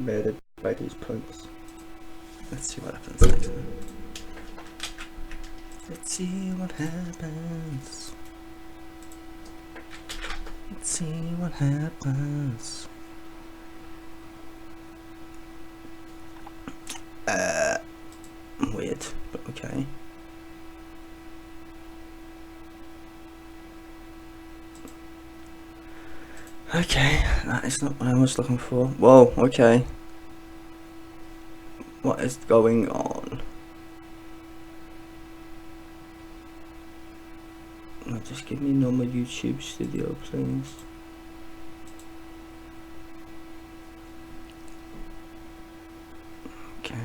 murdered by these punks. Let's see what happens next time. Let's see what happens. Let's see what happens. Weird, but okay. Okay, that is not what I was looking for. Whoa, okay. What is going on? Just give me normal YouTube studio, please. Okay.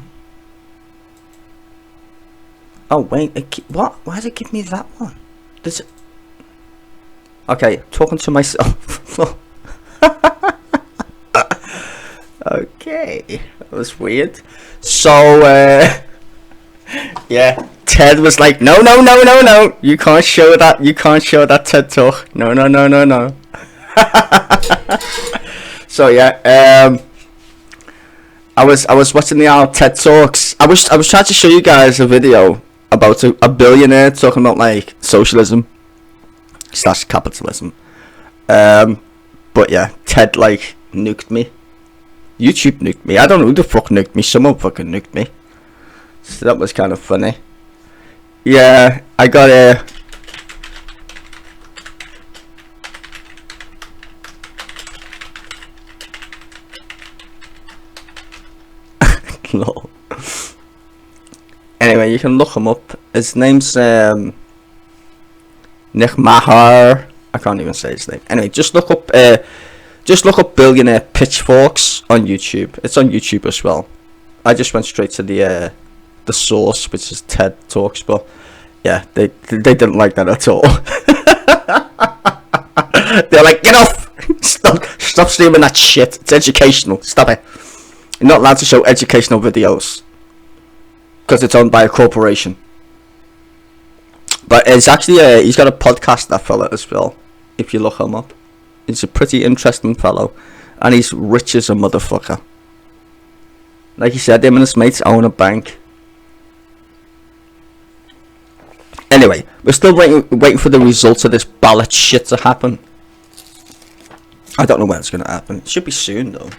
Oh wait, what? Why does it give me that one? Does it? Okay, talking to myself. Okay, that was weird. So, yeah, Ted was like, no, you can't show that, TED talk. No. So yeah, I was watching the TED talks. I was trying to show you guys a video about a billionaire talking about like socialism / capitalism. But yeah, Ted like nuked me. YouTube nuked me. I don't know who the fuck nuked me. Someone fucking nuked me. So that was kind of funny. Yeah, I got a... Lol. Anyway, you can look him up. His name's Nick Mahar. I can't even say his name. Anyway, just look up billionaire pitchforks on YouTube. It's on YouTube as well. I just went straight to the source, which is TED Talks, but yeah, they didn't like that at all. They're like, get off! Stop streaming that shit. It's educational. Stop it. You're not allowed to show educational videos because it's owned by a corporation. But it's actually he's got a podcast, that fella, as well. If you look him up, he's a pretty interesting fellow, and he's rich as a motherfucker. Like he said, him and his mates own a bank. Anyway, we're still waiting for the results of this ballot shit to happen. I don't know when it's gonna happen. It should be soon though,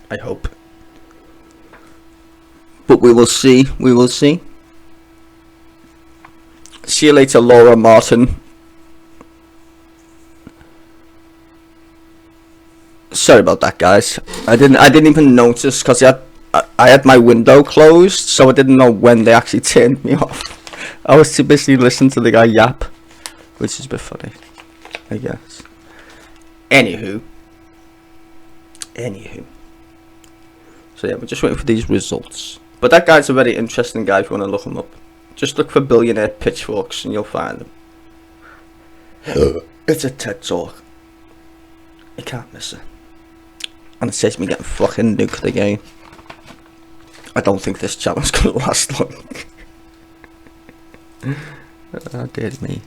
I hope. But we will see. We will see. See you later, Laura Martin. Sorry about that, guys. I didn't even notice because I had my window closed, so I didn't know when they actually turned me off. I was too busy listening to the guy yap, which is a bit funny, I guess. Anywho. So yeah, we're just waiting for these results. But that guy's a very interesting guy if you want to look him up. Just look for billionaire pitchforks and you'll find him. It's a TED talk. You can't miss it. And it says me getting fucking nuked again. I don't think this challenge gonna last long. Oh dear me.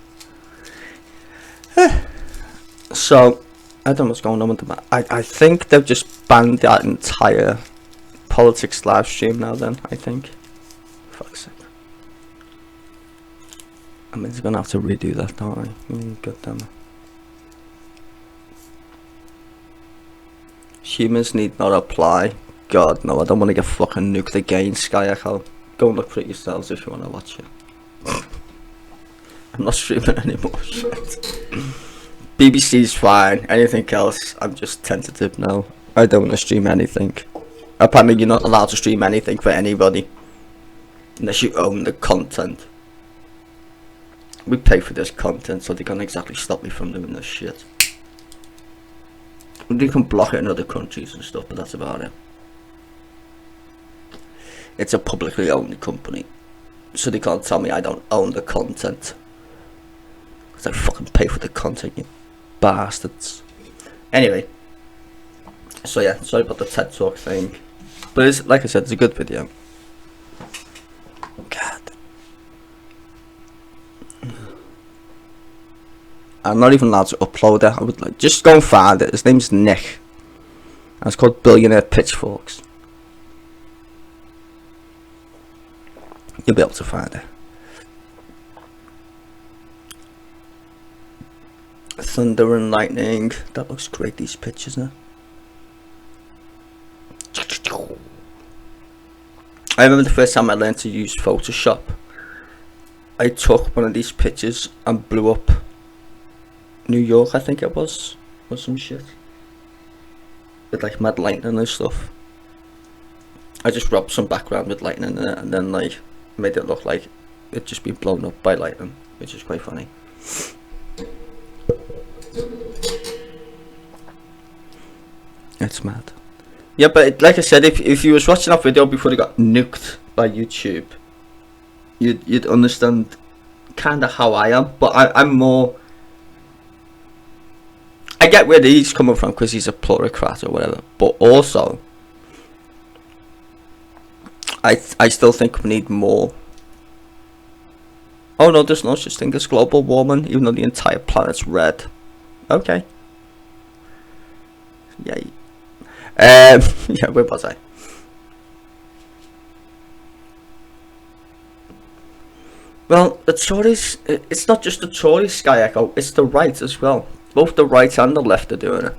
So I don't know what's going on with them. I think they've just banned that entire politics live stream now then, I think. Fuck's sake. I mean, they're gonna have to redo that, don't I? God damn it. Humans need not apply. God, no, I don't want to get fucking nuked again, Sky Echo. Go and look for it yourselves if you want to watch it. I'm not streaming anymore, shit. BBC's fine, anything else, I'm just tentative now. I don't want to stream anything. Apparently you're not allowed to stream anything for anybody. Unless you own the content. We pay for this content, so they can't exactly stop me from doing this shit. They can block it in other countries and stuff, but that's about it. It's a publicly owned company, so they can't tell me I don't own the content. Because I fucking pay for the content, you bastards. Anyway, so yeah, sorry about the TED Talk thing. But it's, like I said, it's a good video. God. I'm not even allowed to upload it. I would like just go and find it. His name's Nick. And it's called Billionaire Pitchforks. You'll be able to find it. Thunder and lightning. That looks great, these pictures now. I remember the first time I learned to use Photoshop. I took one of these pictures and blew up New York, I think it was, or some shit. With like mad lightning and stuff. I just rubbed some background with lightning in it and then like made it look like it'd just been blown up by lightning, which is quite funny. It's mad. Yeah, but like I said, if you was watching that video before it got nuked by YouTube, you'd understand kind of how I am. But I'm more. I get where he's coming from because he's a plutocrat or whatever. But also, I still think we need more. Oh no, there's no such thing as global warming, even though the entire planet's red. Okay. Yay. Yeah, where was I? Well, the Tories, it's not just the Tories, Sky Echo, it's the right as well. Both the right and the left are doing it.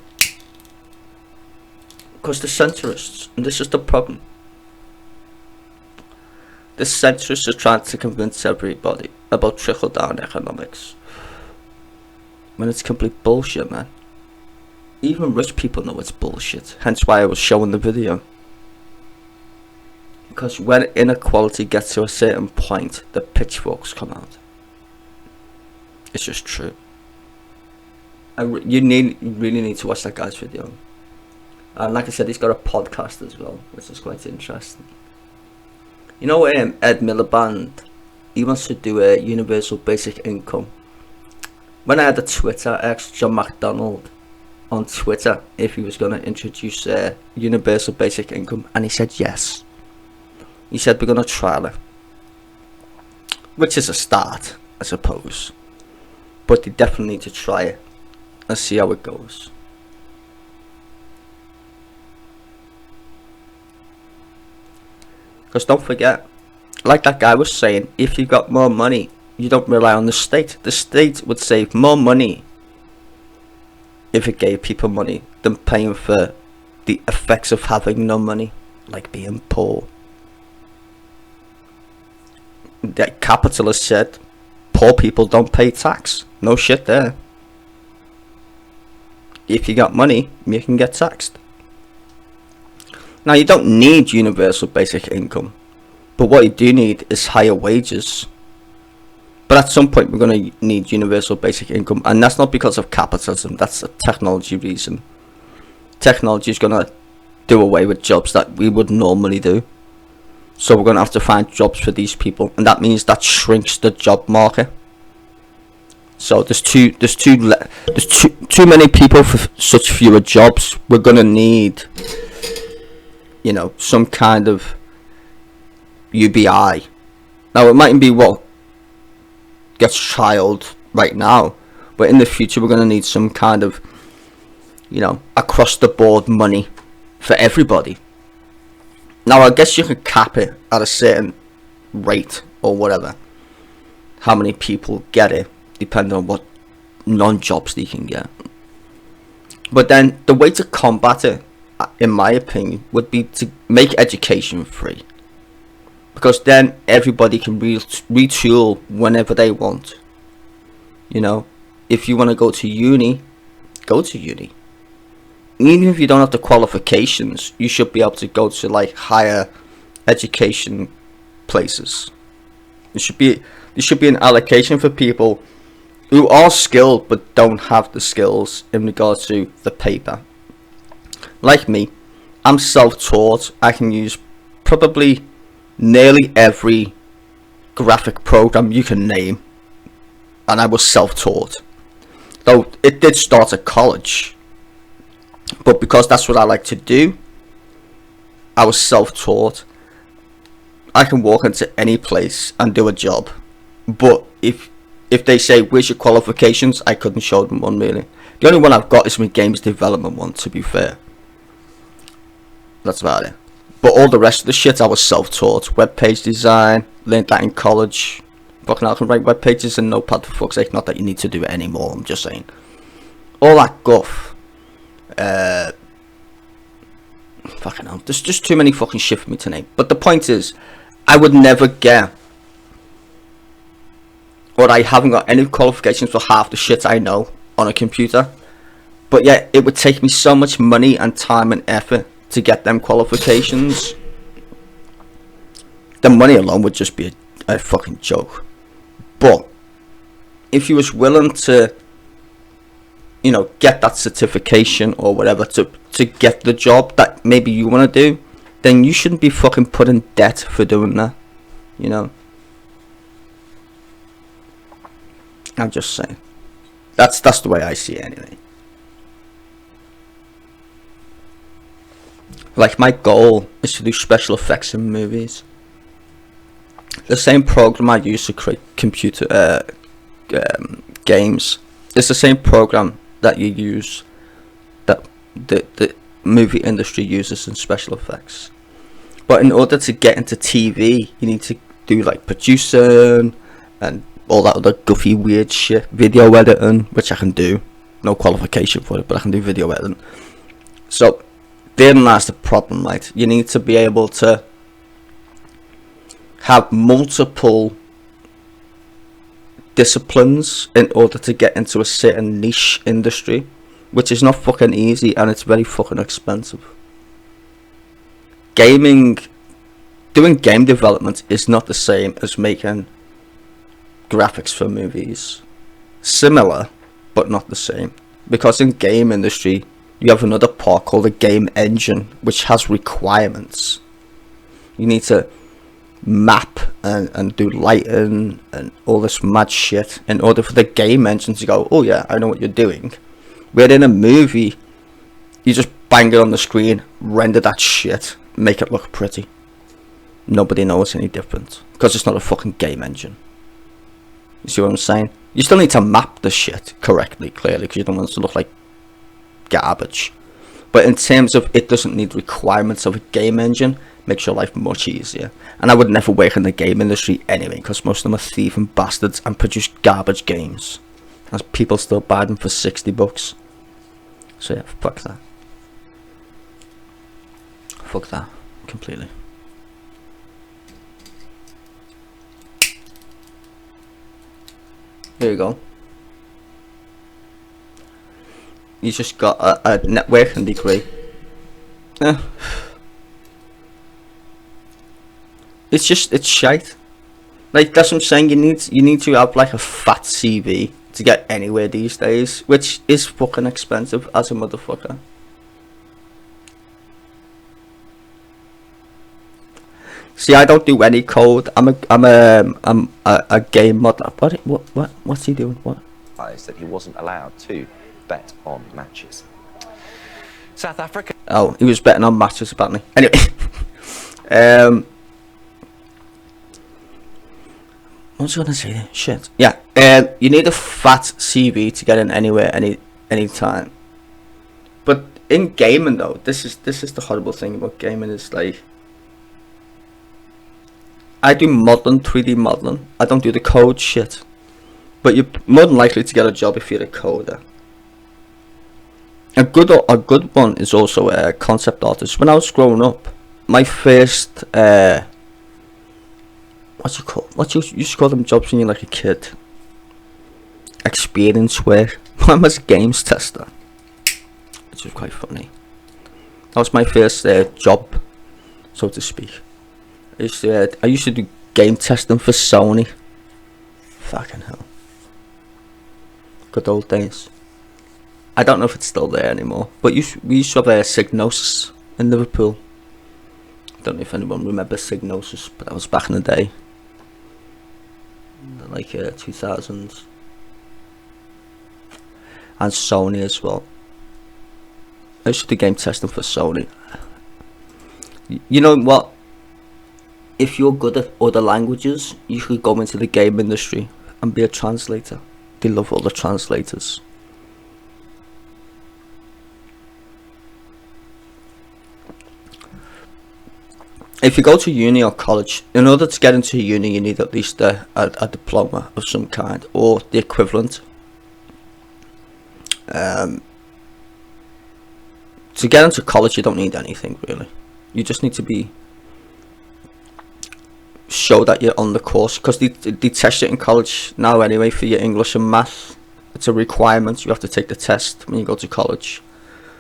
Because the centrists, and this is the problem. The centrists are trying to convince everybody about trickle-down economics. When it's complete bullshit, man. Even rich people know it's bullshit, hence why I was showing the video. Because when inequality gets to a certain point, the pitchforks come out. It's just true. You really need to watch that guy's video. And like I said, he's got a podcast as well, which is quite interesting. You know, Ed Miliband, he wants to do a universal basic income. When I had a Twitter, I asked John McDonald on Twitter if he was going to introduce universal basic income, and he said yes. He said we're going to trial it, which is a start, I suppose, but they definitely need to try it and see how it goes. Because don't forget, like that guy was saying, if you got more money, you don't rely on the state. The state would save more money if it gave people money than paying for the effects of having no money, like being poor. The capitalist said poor people don't pay tax. No shit there. If you got money, you can get taxed. Now, you don't need universal basic income, but what you do need is higher wages. But at some point we're going to need universal basic income, and that's not because of capitalism, that's a technology reason. Technology is going to do away with jobs that we would normally do. So we're going to have to find jobs for these people, and that means that shrinks the job market. So there's too many people for such fewer jobs. We're going to need, you know, some kind of UBI. Now, it mightn't be what gets trialed right now, but in the future we're going to need some kind of, you know, across the board money for everybody. Now, I guess you can cap it at a certain rate or whatever, how many people get it, depending on what non-jobs they can get. But then the way to combat it, in my opinion, would be to make education free, because then everybody can retool whenever they want. You know, if you want to go to uni, go to uni. Even if you don't have the qualifications, you should be able to go to like higher education places. There should be an allocation for people who are skilled but don't have the skills in regards to the paper. Like me, I'm self-taught. I can use probably nearly every graphic program you can name, and I was self-taught. Though it did start at college, but because that's what I like to do, I was self-taught. I can walk into any place and do a job, but if they say where's your qualifications, I couldn't show them one really. The only one I've got is my games development one, to be fair. That's about it. But all the rest of the shit I was self-taught. Web page design, learned that in college. Fucking hell, I can write web pages in Notepad for fuck's sake. Not that you need to do it anymore, I'm just saying. All that guff. Fucking hell, there's just too many fucking shit for me to name. But the point is, I would never get, or I haven't got any qualifications for half the shit I know on a computer. But yet, it would take me so much money and time and effort to get them qualifications. The money alone would just be a fucking joke. But if you was willing to, you know, get that certification or whatever to get the job that maybe you want to do, then you shouldn't be fucking put in debt for doing that, you know. I'm just saying. That's the way I see it anyway. Like, my goal is to do special effects in movies. The same program I use to create computer games is the same program that you use, that the movie industry uses in special effects. But in order to get into TV, you need to do like producing and all that other goofy weird shit, video editing, which I can do. No qualification for it, but I can do video editing. So therein lies the problem, right? You need to be able to have multiple disciplines in order to get into a certain niche industry, which is not fucking easy, and it's very fucking expensive. Doing game development is not the same as making graphics for movies. Similar, but not the same, because in game industry you have another part called a game engine, which has requirements. You need to map and do lighting and all this mad shit in order for the game engine to go, oh yeah, I know what you're doing. Where in a movie, you just bang it on the screen, render that shit, make it look pretty. Nobody knows any different, because it's not a fucking game engine. You see what I'm saying? You still need to map the shit correctly, clearly, because you don't want it to look like garbage. But in terms of it doesn't need requirements of a game engine, makes your life much easier. And I would never work in the game industry anyway, because most of them are thieving bastards and produce garbage games, as people still buy them for $60. So yeah, fuck that. Fuck that completely. There you go. You just got a networking degree. Yeah. It's shite. Like, that's what I'm saying. You need to have like a fat CV to get anywhere these days, which is fucking expensive as a motherfucker. See, I don't do any code. I'm a game modder. What's he doing? What? That he wasn't allowed to bet on matches. South Africa. Oh, he was betting on matches apparently. Anyway, what was I gonna say there? Shit. Yeah. You need a fat CV to get in anywhere, any time. But in gaming though, this is the horrible thing about gaming, is like, I do modeling, 3D modeling. I don't do the code shit. But you're more than likely to get a job if you're a coder. A good one is also a concept artist. When I was growing up, my first what you used to call them jobs when you're like a kid? Experience work. Mine was a games tester, which was quite funny. That was my first job, so to speak. I used to do game testing for Sony. Fucking hell. Good old days. I don't know if it's still there anymore, but we used to have a Psygnosis in Liverpool. I don't know if anyone remembers Psygnosis, but that was back in the day, like 2000s. And Sony as well. I used to do game testing for Sony. You know what? If you're good at other languages, you should go into the game industry and be a translator. They love all the translators. if you go to uni or college, in order to get into uni, you need at least a diploma of some kind or the equivalent. To get into college, you don't need anything really. You just need to show that you're on the course, because they test it in college now anyway for your English and math. It's a requirement. You have to take the test when you go to college,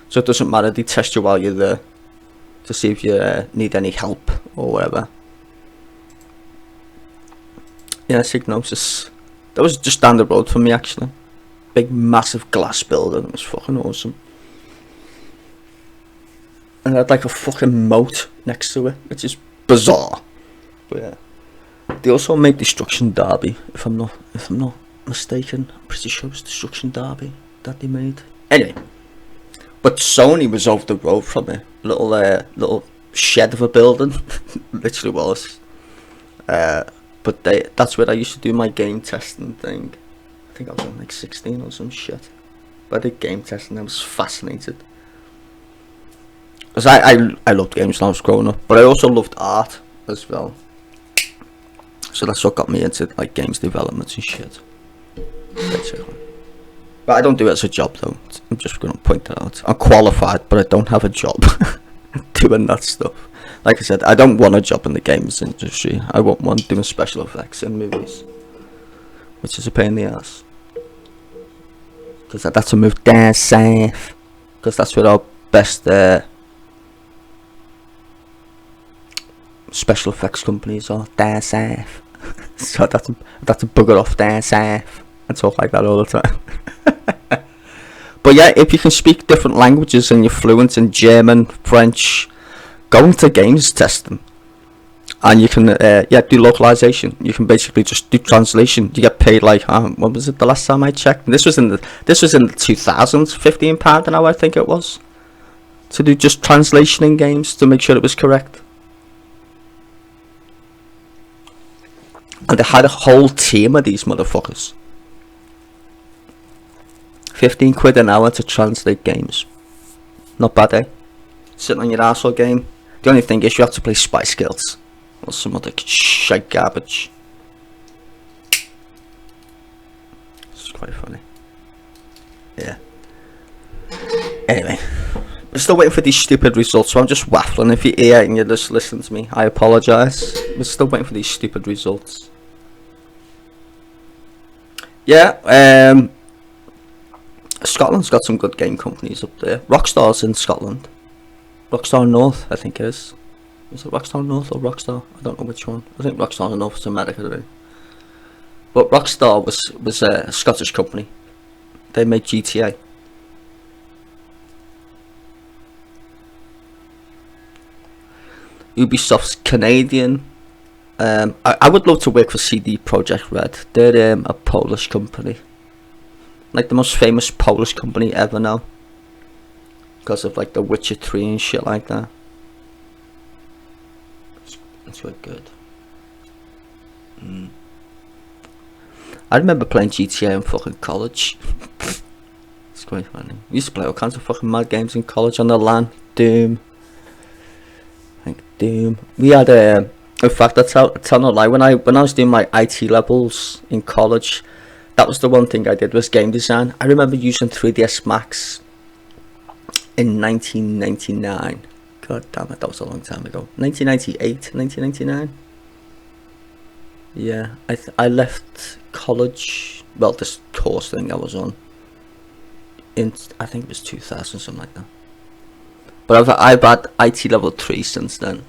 so it doesn't matter. They test you while you're there to see if you need any help or whatever. Yeah, Signosis. That was just down the road from me actually. Big massive glass building. It was fucking awesome. And it had like a fucking moat next to it, which is bizarre. But yeah, they also made Destruction Derby. If I'm not mistaken, I'm pretty sure it was Destruction Derby that they made. Anyway, but Sony was over the road from it. Little shed of a building, literally was. But that's where I used to do my game testing thing. I think I was on like 16 or some shit. But I did game testing. I was fascinated. Because I loved games when I was growing up, but I also loved art as well. So that's what got me into like games development and shit. Basically. But I don't do it as a job though. I'm just going to point that out. I'm qualified, but I don't have a job doing that stuff. Like I said, I don't want a job in the games industry. I want one doing special effects in movies, which is a pain in the ass. Because I'd have to move down south, because that's where our best special effects companies are, down south. So I'd have to bugger off down south and talk like that all the time. But yeah, if you can speak different languages and you're fluent in German, French, go into games testing, and you can do localization. You can basically just do translation. You get paid like what was it the last time I checked? This was in the 2000s, £15 an hour I think it was, to do just translation in games to make sure it was correct. And they had a whole team of these motherfuckers. 15 quid an hour to translate games. Not bad, eh? Sitting on your arsehole game. The only thing is you have to play Spice Girls or some other shite garbage. It's quite funny. Yeah. Anyway, we're still waiting for these stupid results, so I'm just waffling. If you're here and you're just listening to me, I apologise. We're still waiting for these stupid results. Yeah, Scotland's got some good game companies up there. Rockstar's in Scotland. Rockstar North, I think it is. Is it Rockstar North or Rockstar? I don't know which one. I think Rockstar North is America, really. But Rockstar was a Scottish company. They made GTA. Ubisoft's Canadian. I would love to work for CD Projekt Red. They're a Polish company. Like the most famous Polish company ever now. Because of like The Witcher 3 and shit like that. It's quite good. I remember playing GTA in fucking college. It's quite funny. We used to play all kinds of fucking mad games in college on the LAN. Doom. Like Doom. We had in fact, I tell no lie, when I was doing my IT levels in college, that was the one thing I did, was game design. I remember using 3ds Max in 1999. God damn it, that was a long time ago. 1998, 1999. Yeah, I left college, well, this course thing I was on, in, I think it was 2000, something like that. But I've had IT level 3 since then.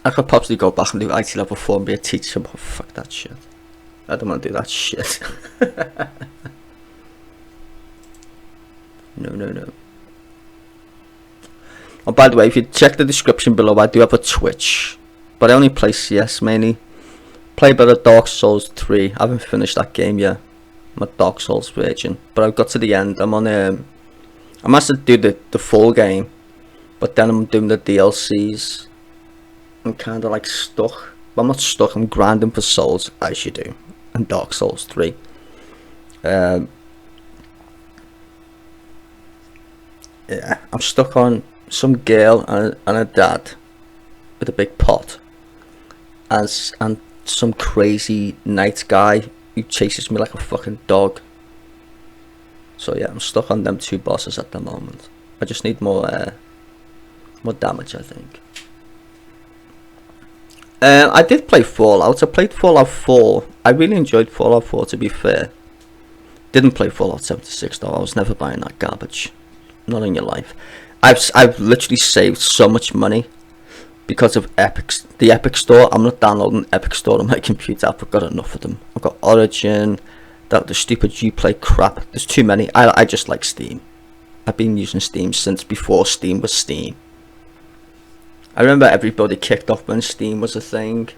I could possibly go back and do IT level 4 and be a teacher, but fuck that shit. I don't want to do that shit. No. Oh, by the way, if you check the description below, I do have a Twitch, but I only play CS mainly. Play a bit of Dark Souls 3. I haven't finished that game yet. I'm a Dark Souls virgin, but I've got to the end. I'm on I'm asked to do the full game, but then I'm doing the DLCs. I'm kind of like stuck. Well, I'm not stuck, I'm grinding for souls, as you do in Dark Souls 3. Yeah, I'm stuck on some girl and a dad with a big pot, and some crazy night guy who chases me like a fucking dog. So yeah, I'm stuck on them 2 bosses at the moment. I just need more damage, I think. I did play Fallout. I played Fallout 4. I really enjoyed Fallout 4, to be fair. Didn't play Fallout 76 though. I was never buying that garbage. Not in your life. I've literally saved so much money because of the Epic Store. I'm not downloading Epic Store on my computer. I've got enough of them. I've got Origin, the stupid Uplay crap. There's too many. I just like Steam. I've been using Steam since before Steam was Steam. I remember everybody kicked off when Steam was a thing.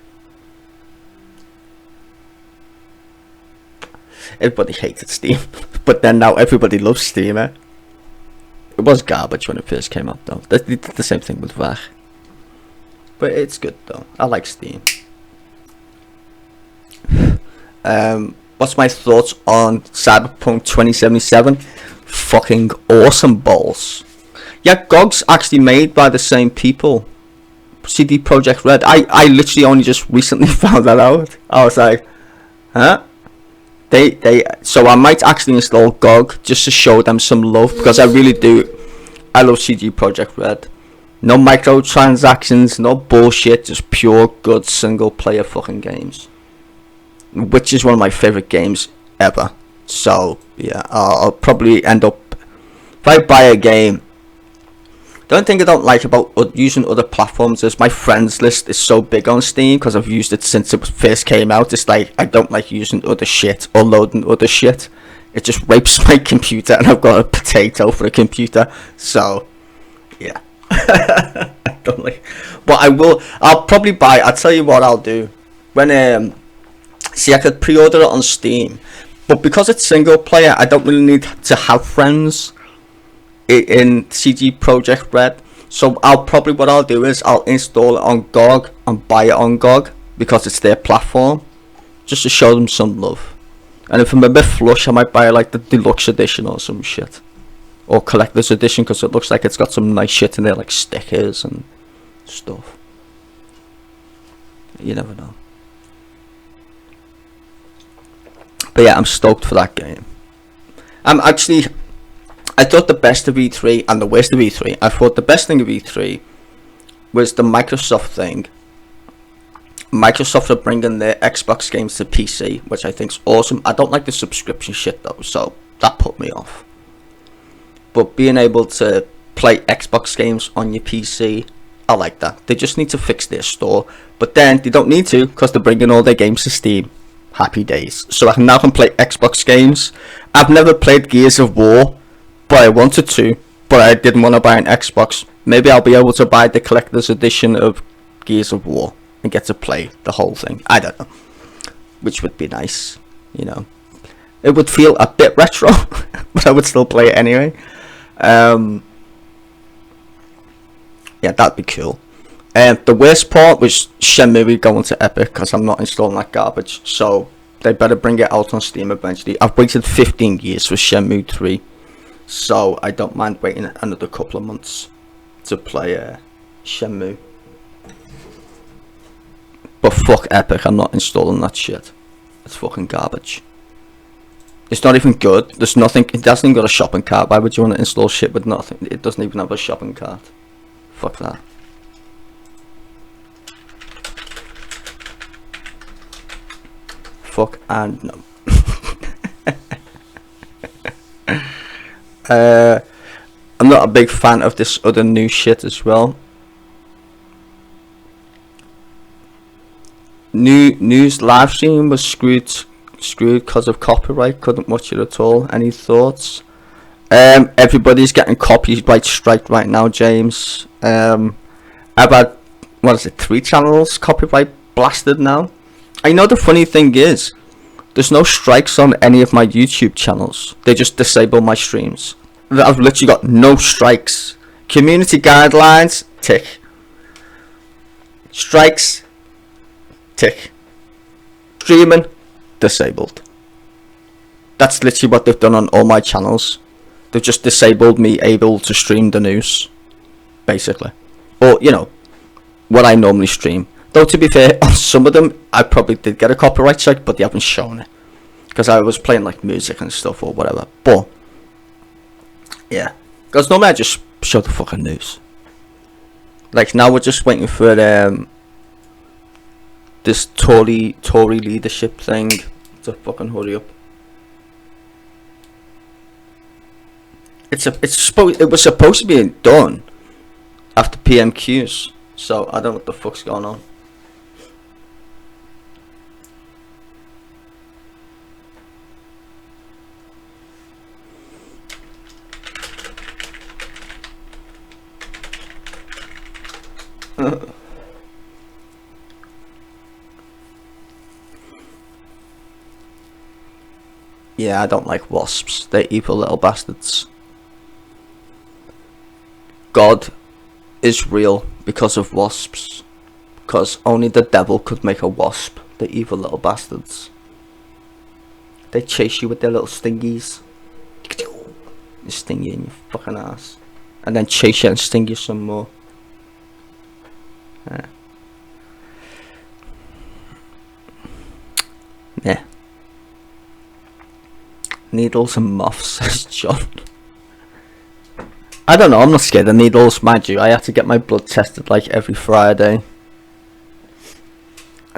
Everybody hated Steam, but then now everybody loves Steam. It was garbage when it first came out though. They did the same thing with VAR. But it's good though. I like Steam. What's my thoughts on Cyberpunk 2077? Fucking awesome balls. Yeah, GOG's actually made by the same people. CD Projekt Red. I literally only just recently found that out. I was like, huh? So I might actually install GOG just to show them some love, because I really do. I love CD Projekt Red. No microtransactions, no bullshit, just pure good single player fucking games. Which is one of my favorite games ever. So yeah, I'll probably end up, if I buy a game. The only thing I don't like about using other platforms is my friends list is so big on Steam, because I've used it since it first came out. It's like I don't like using other shit or loading other shit. It just rapes my computer, and I've got a potato for a computer. So yeah. I don't like, but I'll probably buy. I'll tell you what I'll do when see, I could pre-order it on Steam, but because it's single player, I don't really need to have friends in CD Projekt Red. So what I'll do is I'll install it on GOG and buy it on GOG because it's their platform, just to show them some love. And if I'm a bit flush, I might buy like the deluxe edition or some shit, or collector's edition, because it looks like it's got some nice shit in there, like stickers and stuff. You never know. But yeah, I'm stoked for that game. I thought the best of E3 and the worst of E3. I thought the best thing of E3 was the Microsoft thing. Microsoft are bringing their Xbox games to PC, which I think's awesome. I don't like the subscription shit though, so that put me off. But being able to play Xbox games on your PC, I like that. They just need to fix their store, but then they don't need to, because they're bringing all their games to Steam. Happy days. So I now can play Xbox games. I've never played Gears of War, but I wanted to, but I didn't want to buy an Xbox. Maybe I'll be able to buy the collector's edition of Gears of War and get to play the whole thing. I don't know, which would be nice, you know. It would feel a bit retro, but I would still play it anyway. Yeah, that'd be cool. The worst part was Shenmue going to Epic, because I'm not installing that garbage. So they better bring it out on Steam eventually. I've waited 15 years for Shenmue 3, so I don't mind waiting another couple of months to play Shenmue. But fuck Epic, I'm not installing that shit. It's fucking garbage. It's not even good. There's nothing. It hasn't even got a shopping cart. Why would you want to install shit with nothing? It doesn't even have a shopping cart. Fuck that. Fuck and no. I'm not a big fan of this other new shit as well. News live stream was screwed because of copyright. Couldn't watch it at all. Any thoughts? Everybody's getting copyright strike right now, James. I've had, 3 channels copyright blasted now. I know the funny thing is, there's no strikes on any of my YouTube channels. They just disable my streams. I've literally got no strikes. Community guidelines, tick. Strikes, tick. Streaming, disabled. That's literally what they've done on all my channels. They've just disabled me able to stream the news, basically. Or, you know, what I normally stream. Though to be fair, on some of them I probably did get a copyright strike, but they haven't shown it because I was playing like music and stuff or whatever. But yeah, because normally I just show the fucking news. Like now we're just waiting for this Tory leadership thing to fucking hurry up. It was supposed to be done after PMQs, so I don't know what the fuck's going on. Yeah, I don't like wasps. They're evil little bastards. God is real because of wasps. Because only the devil could make a wasp. The evil little bastards. They chase you with their little stingies. They sting you in your fucking ass. And then chase you and sting you some more. Yeah. Needles and moths, says John. I don't know, I'm not scared of needles, mind you. I have to get my blood tested like every Friday.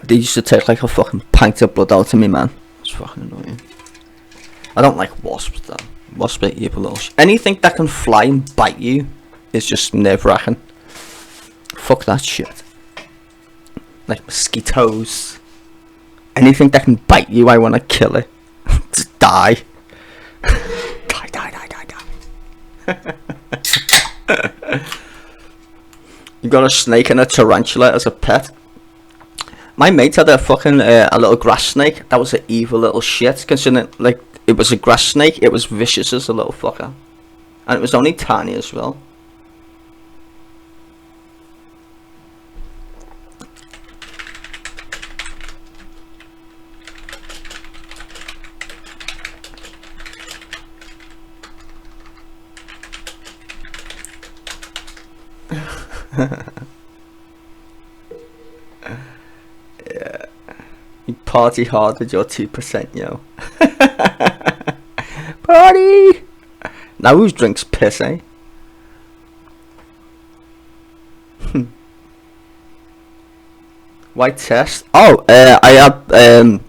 They used to take like a fucking pint of blood out of me, man. It's fucking annoying. I don't like wasps though. Wasps are evil little anything that can fly and bite you is just nerve-wracking. Fuck that shit. Like mosquitoes. Anything that can bite you, I want to kill it. Just die. Die. You got a snake and a tarantula as a pet. My mate had a fucking a little grass snake. That was an evil little shit. Considering like it was a grass snake, it was vicious as a little fucker, and it was only tiny as well. Yeah. You party hard with your 2%, yo. Party! Now who drinks piss, eh? Why test? Oh, I've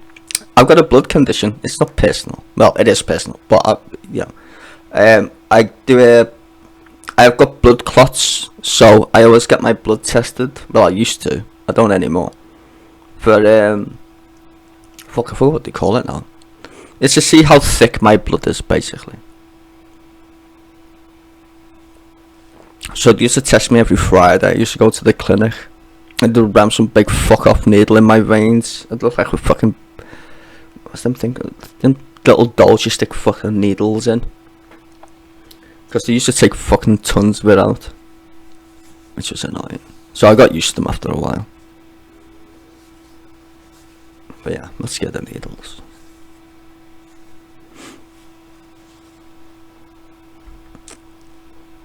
got a blood condition. It's not personal. Well, it is personal, but I've got blood clots, so I always get my blood tested. Well, I used to. I don't anymore. For fuck, I forgot what they call it now. It's to see how thick my blood is, basically. So they used to test me every Friday. I used to go to the clinic and they'd ram some big fuck off needle in my veins. It looked like a fucking, what's them thing? Them little dolls you stick fucking needles in. Because they used to take fucking tons of it out, which was annoying. So I got used to them after a while. But yeah, I'm not scared of needles.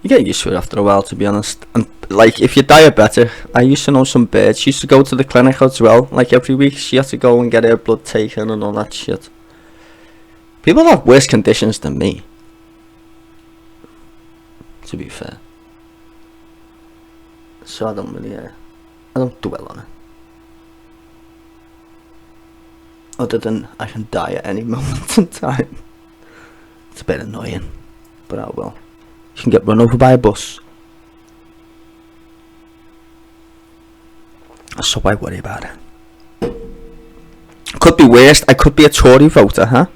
You get used to it after a while, to be honest. And like, if you're diabetic, I used to know some birds. She used to go to the clinic as well. Like every week, she had to go and get her blood taken and all that shit. People have worse conditions than me, to be fair. So I don't really, I don't dwell on it. Other than I can die at any moment in time. It's a bit annoying, but I will. You can get run over by a bus. So why worry about it? Could be worst. I could be a Tory voter, huh?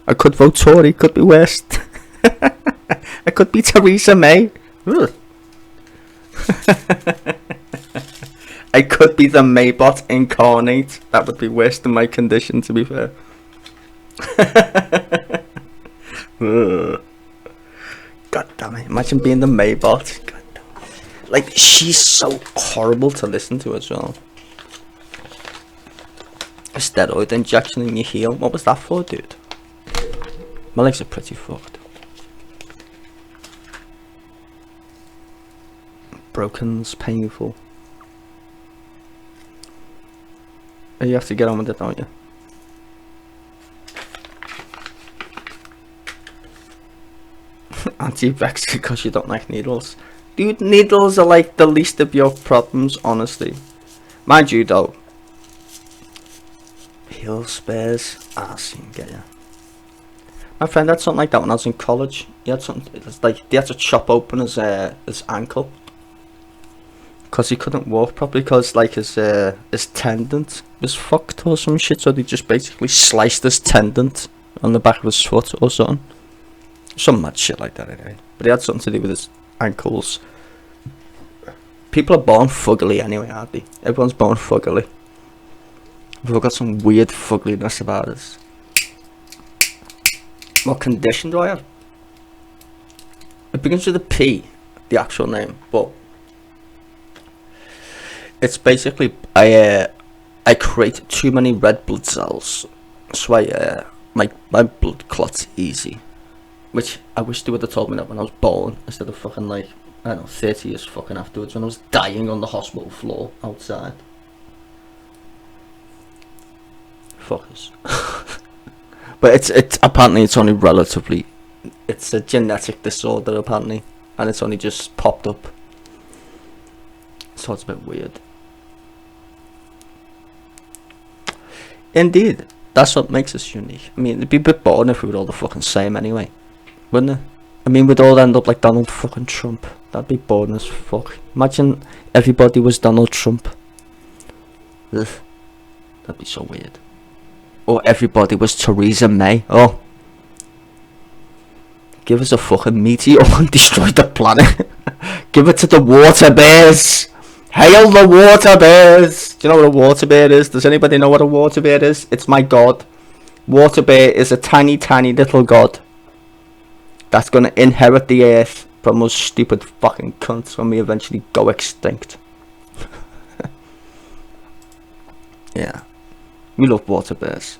I could vote Tory. Could be worst. I could be Theresa May. I could be the Maybot incarnate. That would be worse than my condition, to be fair. God damn it. Imagine being the Maybot. God damn it. Like, she's so horrible to listen to as well. A steroid injection in your heel. What was that for, dude? My legs are pretty fucked. Broken's painful. You have to get on with it, don't you? Anti-vax because you don't like needles. Dude, needles are like the least of your problems, honestly. Mind you, though. Heel spares. Ass, you can get you. My friend had something like that when I was in college. He had something. It was like they had to chop open his ankle because he couldn't walk properly because like his tendon was fucked or some shit. So they just basically sliced his tendon on the back of his foot or something. Some mad shit like that anyway. But it had something to do with his ankles. People are born fuggly anyway, aren't they? Everyone's born fuggly. We've all got some weird fuggliness about us. What condition do I have? It begins with a P, the actual name, but it's basically I create too many red blood cells, so my blood clots easy. Which I wish they would have told me that when I was born, instead of fucking like, I don't know, 30 years fucking afterwards when I was dying on the hospital floor outside. Fuckers. But it's apparently it's only relatively, it's a genetic disorder apparently, and it's only just popped up. So it's a bit weird. Indeed, that's what makes us unique. I mean, it'd be a bit boring if we were all the fucking same anyway. Wouldn't it? I mean, we'd all end up like Donald fucking Trump. That'd be boring as fuck. Imagine everybody was Donald Trump. Ugh. That'd be so weird. Or everybody was Theresa May. Oh. Give us a fucking meteor and destroy the planet. Give it to the water bears. Hail the water bears. Do you know what a water bear is? Does anybody know what a water bear is? It's my god. Water bear is a tiny, tiny little god that's gonna inherit the earth from those stupid fucking cunts when we eventually go extinct. Yeah. We love water bears.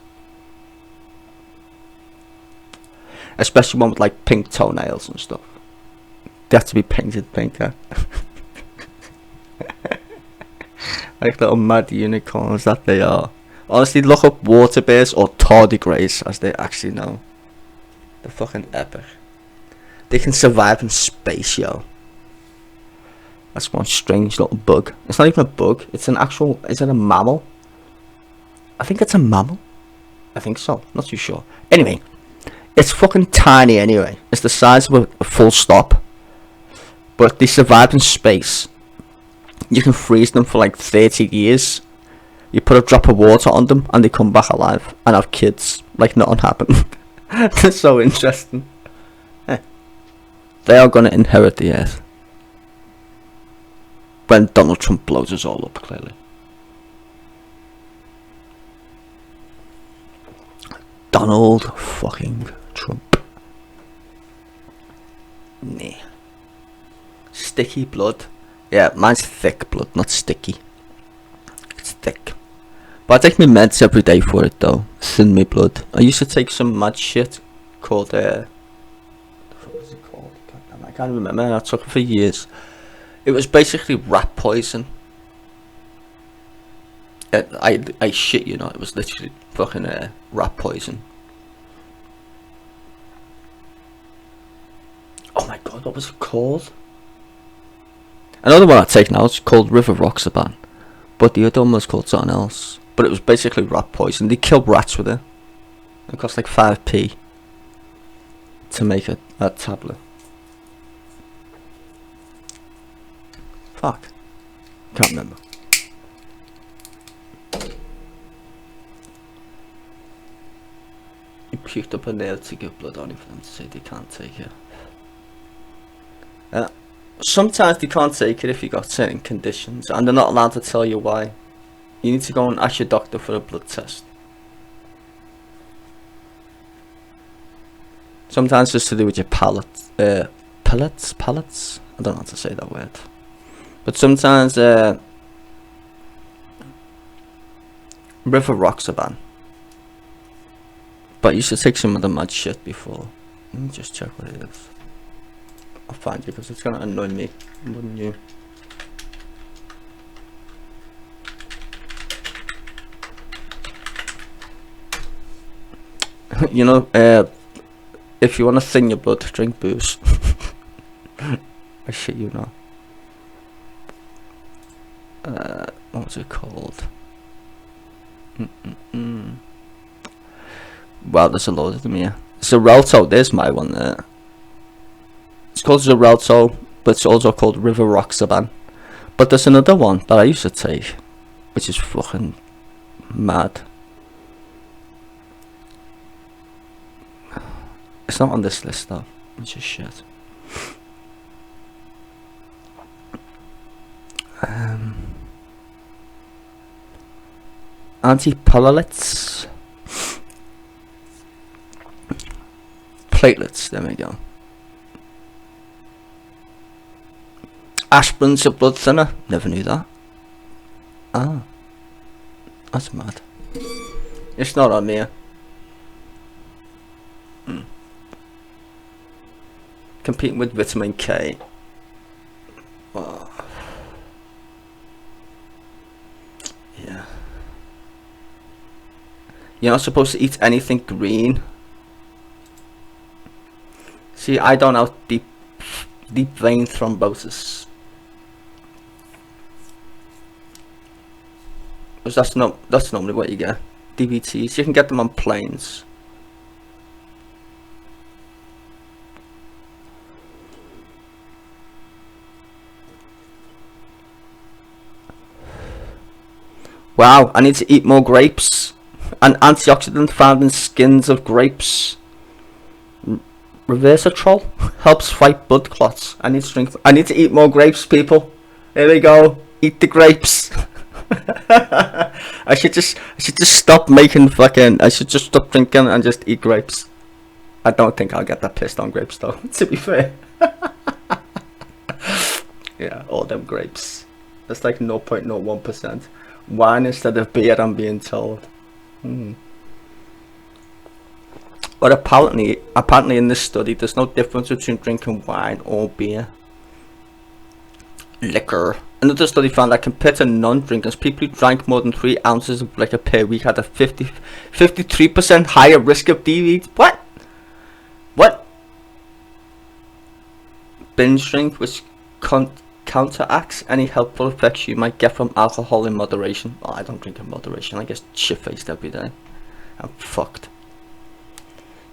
Especially one with like pink toenails and stuff. They have to be painted pink, huh? Like little mad unicorns that they are. Honestly, look up water bears or tardigrades as they actually know. They're fucking epic. They can survive in space, yo. That's one strange little bug. It's not even a bug. It's an actual... Is it a mammal? I think it's a mammal. I think so. Not too sure. Anyway. It's fucking tiny anyway. It's the size of a full stop. But they survive in space. You can freeze them for like 30 years. You put a drop of water on them and they come back alive. And have kids. Like nothing happened. That's so interesting. They are going to inherit the earth. When Donald Trump blows us all up, clearly. Donald fucking Trump. Nah. Sticky blood. Yeah, mine's thick blood, not sticky. It's thick. But I take my meds every day for it though. Thin my blood. I used to take some mad shit called I can't remember. I took it for years. It was basically rat poison. I shit you not. It was literally fucking rat poison. Oh my god, what was it called? Another one I take now is called River Roxaban, but the other one was called something else. But it was basically rat poison. They killed rats with it. It cost like 5p to make a tablet. Fuck. Can't remember. You puked up a nail to give blood only for them to say they can't take it. Sometimes they can't take it if you got certain conditions and they're not allowed to tell you why. You need to go and ask your doctor for a blood test. Sometimes it's to do with your palates. Palates? I don't know how to say that word. But sometimes River Roxaban. But you should take some of the mad shit before. Let me just check what it is. I'll find you because it's gonna annoy me more than you. if you want to thin your blood, drink booze. I shit you not. What was it called? Well, there's a load of them here. Xarelto, there's my one there. It's called Xarelto, but it's also called Rivaroxaban. But there's another one that I used to take, which is fucking mad. It's not on this list though, which is shit. Antiplatelets. Platelets, there we go. Aspirin's a blood thinner. Never knew that. Ah, that's mad. It's not on here. Competing with vitamin K. Oh. Yeah. You're not supposed to eat anything green. See, I don't have deep vein thrombosis. Because that's normally what you get. DVTs. You can get them on planes. Wow, I need to eat more grapes. An antioxidant found in skins of grapes. Resveratrol helps fight blood clots. I need to eat more grapes, people. Here we go. Eat the grapes. I should just stop making fucking. I should just stop drinking and just eat grapes. I don't think I'll get that pissed on grapes though. To be fair. Yeah, all them grapes. That's like 0.01%. Wine instead of beer, I'm being told. But apparently in this study, there's no difference between drinking wine or beer. Liquor. Another study found that compared to non-drinkers, people who drank more than 3 ounces of liquor per week had a 53% higher risk of DVT. What? Binge drink, which counteracts any helpful effects you might get from alcohol in moderation. Oh, I don't drink in moderation. I get shit-faced every day. I'm fucked.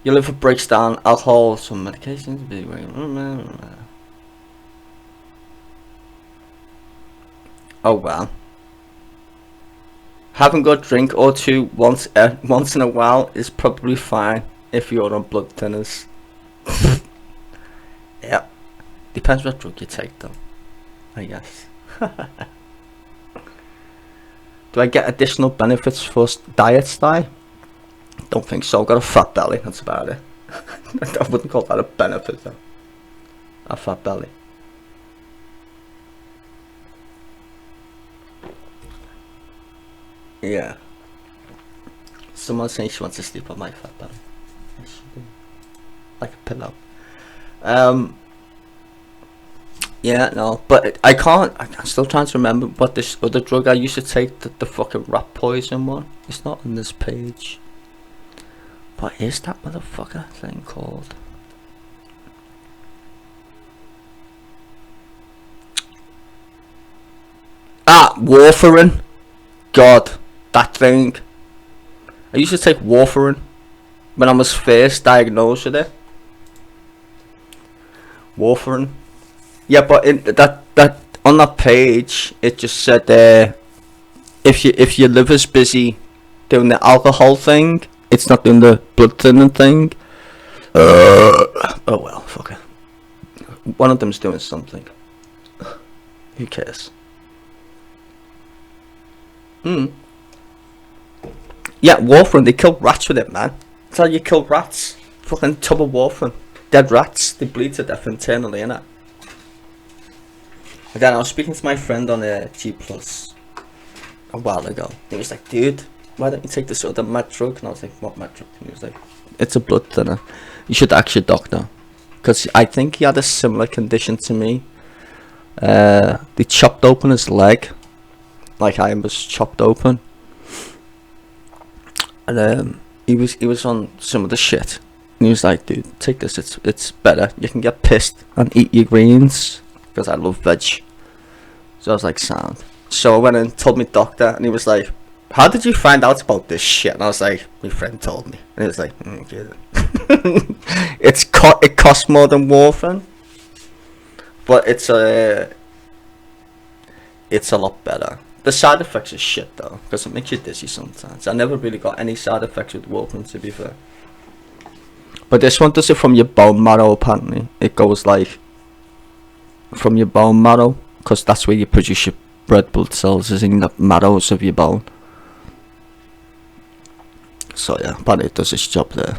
Your liver breaks down alcohol, some medications. Oh wow. Having a good drink or two once in a while is probably fine if you're on blood thinners. Yeah. Depends what drug you take though, I guess. Do I get additional benefits for diet style? Don't think so. I've got a fat belly, that's about it. I wouldn't call that a benefit though. A fat belly. Yeah. Someone's saying she wants to sleep on my fat belly. Like a pillow. Yeah, no, but I can't. I'm still trying to remember what this other drug I used to take, the fucking rat poison one. It's not on this page. What is that motherfucker thing called? Ah, warfarin. God, that thing. I used to take warfarin when I was first diagnosed with it. Warfarin. Yeah, but in that on that page it just said if your liver's busy doing the alcohol thing, it's not doing the blood thinning thing. Oh well, fuck it. One of them's doing something. Who cares? Yeah, warfarin. They kill rats with it, man. That's how you kill rats. Fucking tub of warfarin. Dead rats. They bleed to death internally, innit? Again, I was speaking to my friend on G Plus a while ago. He was like, dude, why don't you take this other mad drug? And I was like, what mad drug? And he was like, it's a blood thinner. You should ask your doctor. Because I think he had a similar condition to me. They chopped open his leg. Like I was chopped open. And he was on some of the shit. And he was like, dude, take this, it's better. You can get pissed and eat your greens. Because I love veg. So I was like, sound. So I went and told my doctor, and he was like, how did you find out about this shit? And I was like, my friend told me. And he was like, it costs more than warfarin. But it's a lot better. The side effects are shit though, because it makes you dizzy sometimes. I never really got any side effects with warfarin, to be fair. But this one does it from your bone marrow, apparently. It goes like from your bone marrow, because that's where you produce your red blood cells, is in the marrows of your bone. So yeah, apparently it does its job there.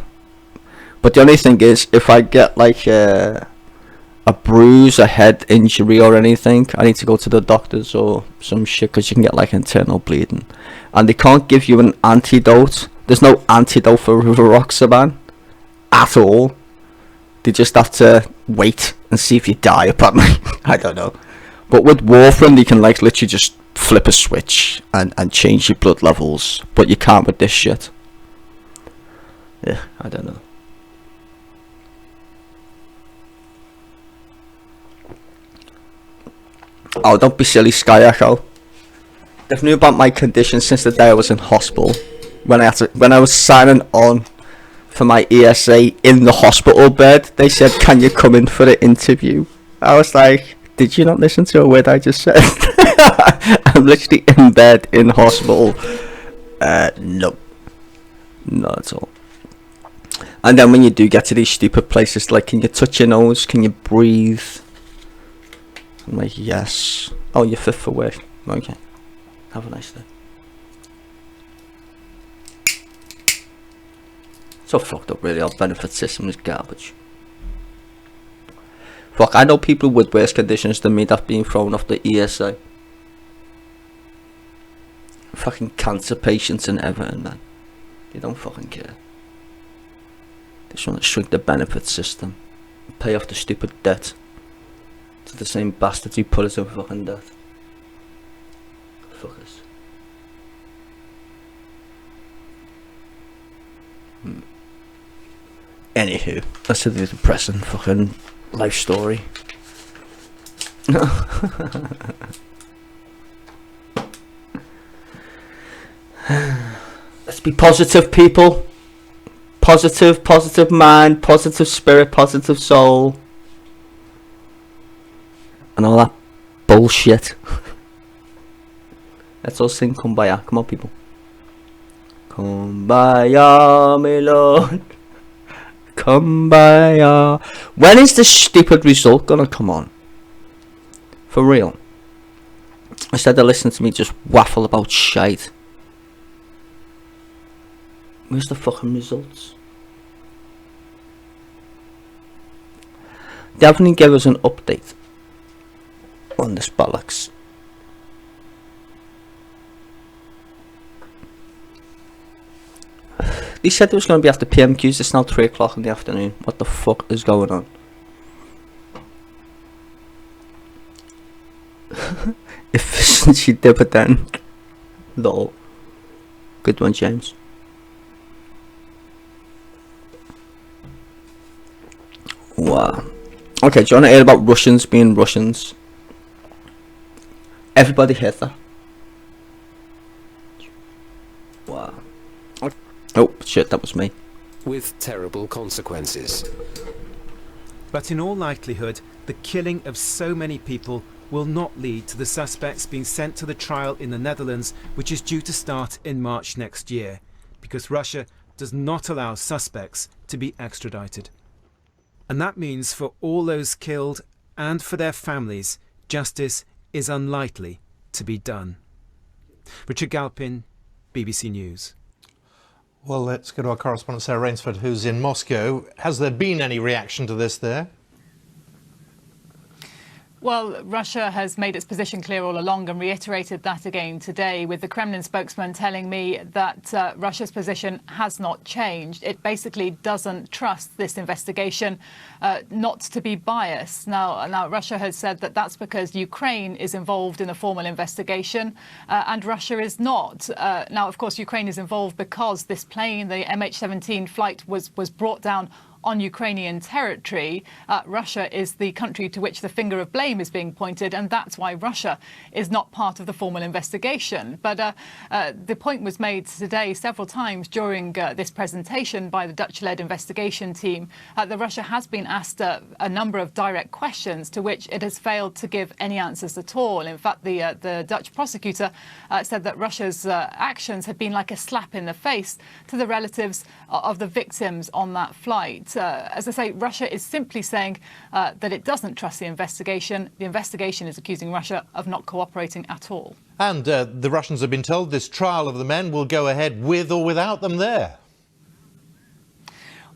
But the only thing is, if I get like a bruise, a head injury or anything, I need to go to the doctors or some shit, because you can get like internal bleeding, and they can't give you an antidote. There's no antidote for rivaroxaban at all. They just have to wait and see if you die, apparently. I don't know. But with warfarin, they can like literally just flip a switch and change your blood levels, but you can't with this shit. Yeah, I don't know. Oh, don't be silly, Sky Echo. They've knew about my condition since the day I was in hospital. When I was signing on for my ESA in the hospital bed, they said, can you come in for the interview? I was like, did you not listen to a word I just said? I'm literally in bed in hospital. No. Not at all. And then when you do get to these stupid places, like, can you touch your nose? Can you breathe? I'm like, yes. Oh, you're fit for work. Okay. Have a nice day. So fucked up, really. Our benefit system is garbage. Fuck, I know people with worse conditions than me that have been thrown off the ESA. Fucking cancer patients in Everton, man. They don't fucking care. They just want to shrink the benefit system. Pay off the stupid debt to the same bastards who put us in fucking debt. Fuckers. Anywho, that's a depressing fucking life story. Let's be positive, people. Positive mind, positive spirit, positive soul, and all that bullshit. Let's all sing Kumbaya. Come on, people. Kumbaya, my lord. Kumbaya. When is this stupid result gonna come on? For real. Instead of listening to me just waffle about shite. Where's the fucking results? They haven't give us an update on this bollocks. They said it was going to be after PMQs. It's now 3 o'clock in the afternoon. What the fuck is going on? Efficiency dividend. Lol. Good one, James. Wow. Okay, do you want to hear about Russians being Russians? Everybody heard that. Wow. Oh, shit, that was me. With terrible consequences. But in all likelihood, the killing of so many people will not lead to the suspects being sent to the trial in the Netherlands, which is due to start in March next year, because Russia does not allow suspects to be extradited. And that means for all those killed and for their families, justice is unlikely to be done. Richard Galpin, BBC News. Well, let's go to our correspondent Sarah Rainsford, who's in Moscow. Has there been any reaction to this there? Well, Russia has made its position clear all along and reiterated that again today, with the Kremlin spokesman telling me that Russia's position has not changed. It basically doesn't trust this investigation not to be biased. Now, Russia has said that that's because Ukraine is involved in a formal investigation and Russia is not. Now, of course, Ukraine is involved because this plane, the MH17 flight, was brought down on Ukrainian territory. Russia is the country to which the finger of blame is being pointed, and that's why Russia is not part of the formal investigation. But the point was made today several times during this presentation by the Dutch-led investigation team that Russia has been asked a number of direct questions to which it has failed to give any answers at all. In fact, the Dutch prosecutor said that Russia's actions had been like a slap in the face to the relatives of the victims on that flight. As I say, Russia is simply saying that it doesn't trust the investigation. The investigation is accusing Russia of not cooperating at all. And the Russians have been told this trial of the men will go ahead with or without them there.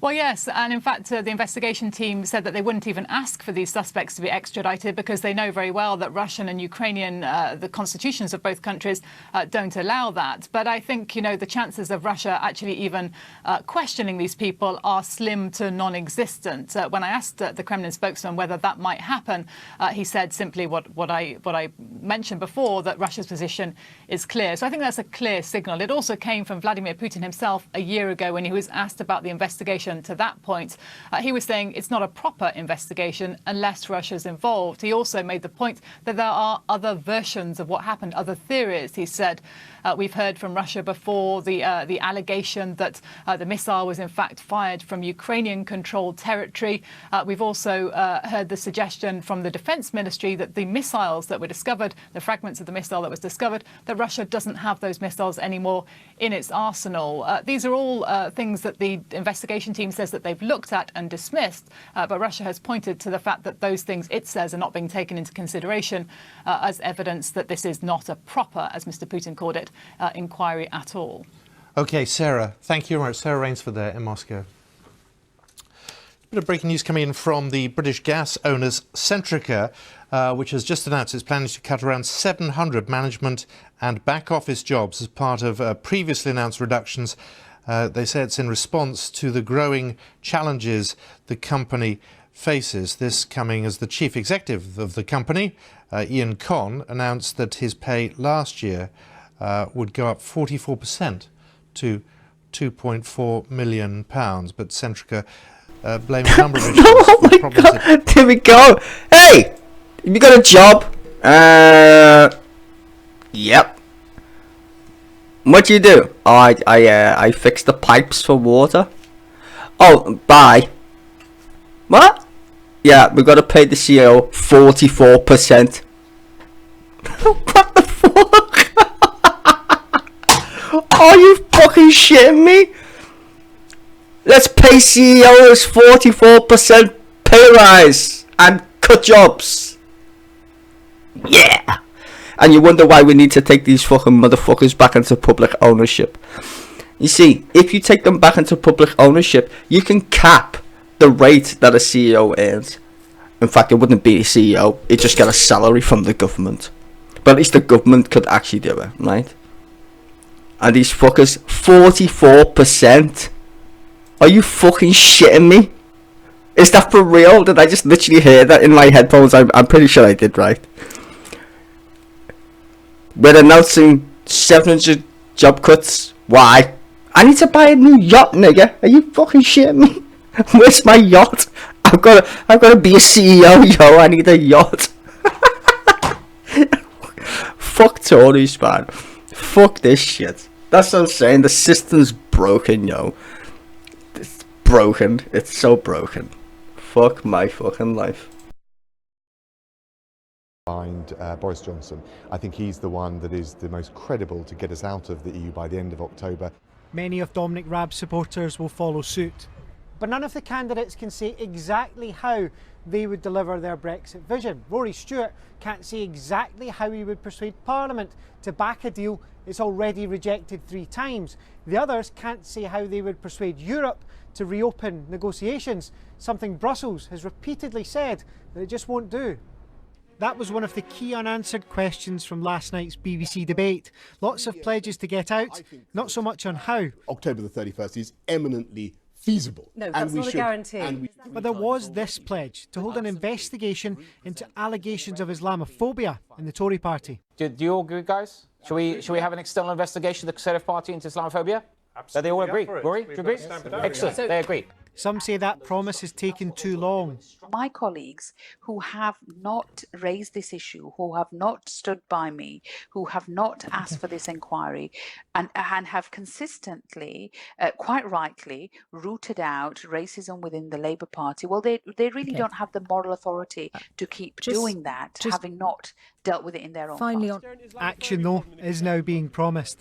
Well, yes, and in fact, the investigation team said that they wouldn't even ask for these suspects to be extradited because they know very well that Russian and Ukrainian, the constitutions of both countries don't allow that. But I think, the chances of Russia actually even questioning these people are slim to non-existent. When I asked the Kremlin spokesman whether that might happen, he said simply what I mentioned before, that Russia's position is clear. So I think that's a clear signal. It also came from Vladimir Putin himself a year ago when he was asked about the investigation. To that point, he was saying it's not a proper investigation unless Russia's involved. He also made the point that there are other versions of what happened, other theories. He said, we've heard from Russia before the allegation that the missile was in fact fired from Ukrainian-controlled territory. We've also heard the suggestion from the Defence Ministry that the missiles that were discovered, the fragments of the missile that was discovered, that Russia doesn't have those missiles anymore in its arsenal. These are all things that the investigation team says that they've looked at and dismissed, but Russia has pointed to the fact that those things it says are not being taken into consideration as evidence that this is not a proper, as Mr. Putin called it, inquiry at all. OK, Sarah, thank you very much. Sarah Rainsford there in Moscow. A bit of breaking news coming in from the British gas owners Centrica, which has just announced it's planning to cut around 700 management and back office jobs as part of previously announced reductions. They say it's in response to the growing challenges the company faces. This coming as the chief executive of the company, Ian Conn, announced that his pay last year would go up 44% to £2.4 million. But Centrica blame a number of issues. Oh my God! Here we go. Hey, you got a job? Yep. What do you do? Oh, I fix the pipes for water. Oh, bye. What? Yeah, we got to pay the CEO 44%. What the fuck? Are you fucking shitting me? Let's pay CEOs 44% pay rise and cut jobs. Yeah. And you wonder why we need to take these fucking motherfuckers back into public ownership. You see, if you take them back into public ownership, you can cap the rate that a CEO earns. In fact, it wouldn't be a CEO, he'd just get a salary from the government. But at least the government could actually do it, right? And these fuckers, 44%? Are you fucking shitting me? Is that for real? Did I just literally hear that in my headphones? I'm pretty sure I did, right? We're announcing 700 job cuts. Why? I need to buy a new yacht, nigga. Are you fucking shitting me? Where's my yacht? I've got to be a CEO, yo. I need a yacht. Fuck Tories, man. Fuck this shit. That's what I'm saying. The system's broken, yo. It's broken. It's so broken. Fuck my fucking life. Behind Boris Johnson. I think he's the one that is the most credible to get us out of the EU by the end of October. Many of Dominic Raab's supporters will follow suit. But none of the candidates can say exactly how they would deliver their Brexit vision. Rory Stewart can't say exactly how he would persuade Parliament to back a deal it's already rejected 3 times. The others can't say how they would persuade Europe to reopen negotiations, something Brussels has repeatedly said that it just won't do. That was one of the key unanswered questions from last night's BBC debate. Lots of pledges to get out, not so much on how. October the 31st is eminently feasible. No, that's not a guarantee. But there was this pledge to hold an investigation into allegations of Islamophobia in the Tory party. Do you all agree, guys? Should we have an external investigation of the Conservative Party into Islamophobia? Absolutely. That they all agree. Rory, do you agree? Excellent. They agree. Some say that promise has taken too long. My colleagues who have not raised this issue, who have not stood by me, who have not asked for this inquiry, and have consistently, quite rightly, rooted out racism within the Labour Party, well, they really don't have the moral authority to keep doing that, having not dealt with it in their own party. Action, though, is now being promised.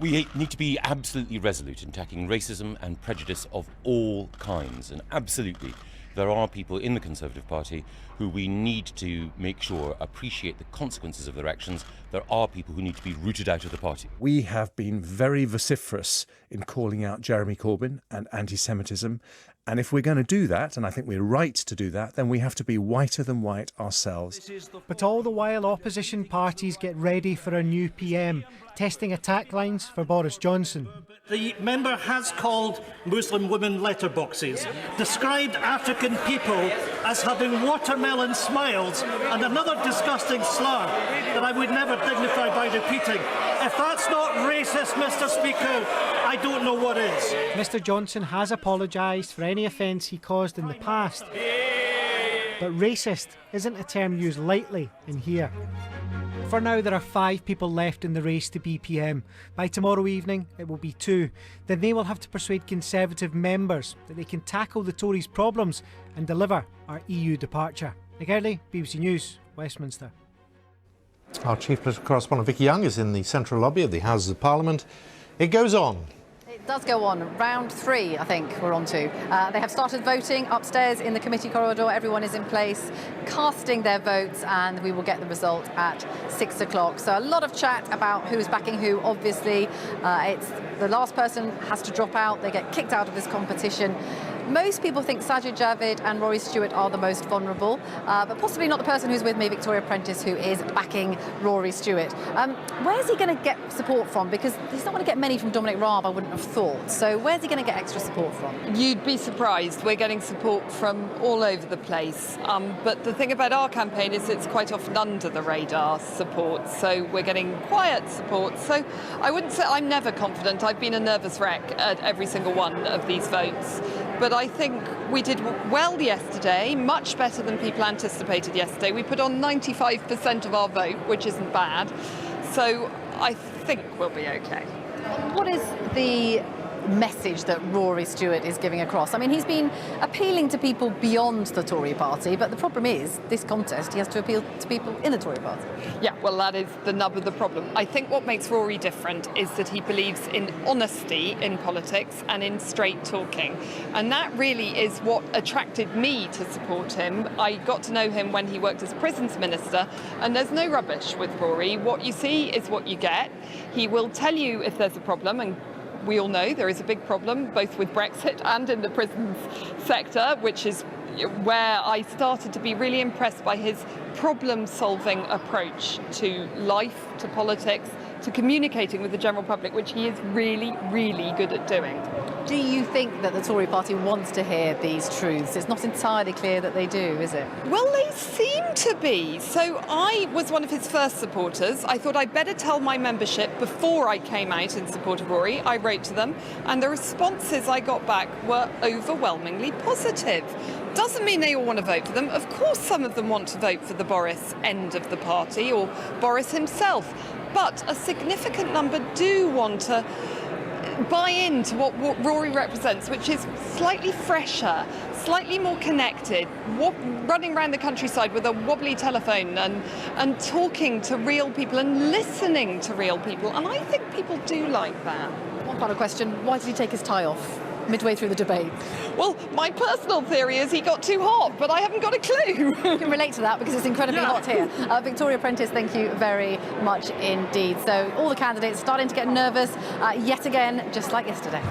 We need to be absolutely resolute in tackling racism and prejudice of all kinds. And absolutely, there are people in the Conservative Party who we need to make sure appreciate the consequences of their actions. There are people who need to be rooted out of the party. We have been very vociferous in calling out Jeremy Corbyn and anti-Semitism. And if we're going to do that, and I think we're right to do that, then we have to be whiter than white ourselves. But all the while opposition parties get ready for a new PM, testing attack lines for Boris Johnson. The member has called Muslim women letterboxes, described African people as having watermelon smiles, and another disgusting slur that I would never dignify by repeating. If that's not racist, Mr. Speaker, I don't know what is. Mr. Johnson has apologised for any offence he caused in the past. But racist isn't a term used lightly in here. For now, there are 5 people left in the race to be PM. By tomorrow evening, it will be 2. Then they will have to persuade Conservative members that they can tackle the Tories' problems and deliver our EU departure. Nick Earley, BBC News, Westminster. Our chief political correspondent Vicky Young is in the central lobby of the Houses of Parliament. It goes on. It does go on. Round 3, I think we're on to. They have started voting upstairs in the committee corridor. Everyone is in place, casting their votes, and we will get the result at 6 o'clock. So a lot of chat about who is backing who. Obviously, it's the last person has to drop out. They get kicked out of this competition. Most people think Sajid Javid and Rory Stewart are the most vulnerable, but possibly not the person who's with me, Victoria Prentice, who is backing Rory Stewart. Where's he going to get support from? Because he's not going to get many from Dominic Raab, I wouldn't have thought. So where's he going to get extra support from? You'd be surprised. We're getting support from all over the place. But the thing about our campaign is it's quite often under the radar support. So we're getting quiet support. So I wouldn't say I'm never confident. I've been a nervous wreck at every single one of these votes. But I think we did well yesterday, much better than people anticipated yesterday. We put on 95% of our vote, which isn't bad. So I think we'll be okay. What is the message that Rory Stewart is giving across? I mean, he's been appealing to people beyond the Tory party, but the problem is, this contest, he has to appeal to people in the Tory party. Yeah, well, that is the nub of the problem. I think what makes Rory different is that he believes in honesty in politics and in straight talking. And that really is what attracted me to support him. I got to know him when he worked as prisons minister, and there's no rubbish with Rory. What you see is what you get. He will tell you if there's a problem, and we all know there is a big problem, both with Brexit and in the prisons sector, which is where I started to be really impressed by his problem-solving approach to life, to politics, to communicating with the general public, which he is really, really good at doing. Do you think that the Tory party wants to hear these truths? It's not entirely clear that they do, is it? Well, they seem to be. So I was one of his first supporters. I thought I'd better tell my membership before I came out in support of Rory. I wrote to them, and the responses I got back were overwhelmingly positive. Doesn't mean they all want to vote for them. Of course, some of them want to vote for the Boris end of the party or Boris himself. But a significant number do want to buy into what Rory represents, which is slightly fresher, slightly more connected, running around the countryside with a wobbly telephone and talking to real people and listening to real people. And I think people do like that. One final question. Why did he take his tie off midway through the debate? Well, my personal theory is he got too hot, but I haven't got a clue. You can relate to that because it's incredibly hot here. Victoria Prentice, thank you very much indeed. So all the candidates starting to get nervous yet again, just like yesterday.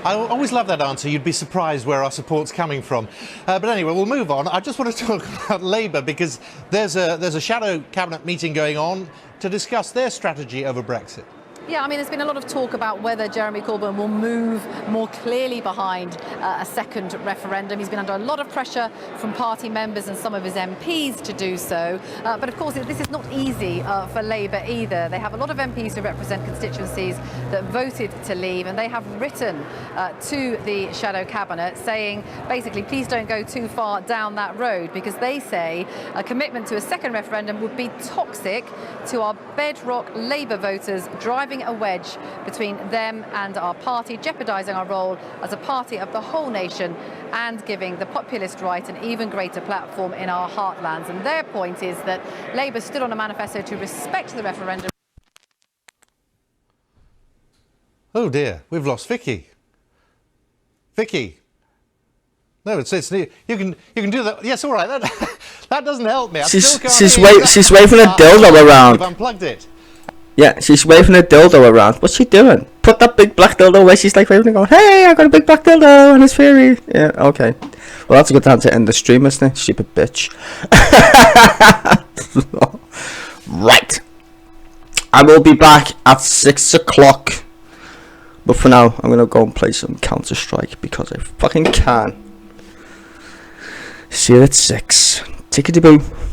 I always love that answer. You'd be surprised where our support's coming from. But anyway, we'll move on. I just want to talk about Labour because there's a shadow cabinet meeting going on to discuss their strategy over Brexit. Yeah, I mean, there's been a lot of talk about whether Jeremy Corbyn will move more clearly behind a second referendum. He's been under a lot of pressure from party members and some of his MPs to do so. But of course, this is not easy for Labour either. They have a lot of MPs who represent constituencies that voted to leave, and they have written to the shadow cabinet saying, basically, please don't go too far down that road, because they say a commitment to a second referendum would be toxic to our bedrock Labour voters, driving a wedge between them and our party, jeopardising our role as a party of the whole nation and giving the populist right an even greater platform in our heartlands. And their point is that Labour stood on a manifesto to respect the referendum. Oh dear, we've lost Vicky. Vicky. No, it's you can do that. Yes, all right. That doesn't help me. I still can't hear She's waving a dildo around. You've unplugged it. Yeah, she's waving a dildo around. What's she doing? Put that big black dildo away. She's like waving and going, hey, I got a big black dildo and it's fairy. Yeah, okay. Well, that's a good time to end the stream, isn't it? Stupid bitch. Right. I will be back at 6 o'clock. But for now, I'm going to go and play some Counter-Strike because I fucking can. See you at 6. Tickety-boo.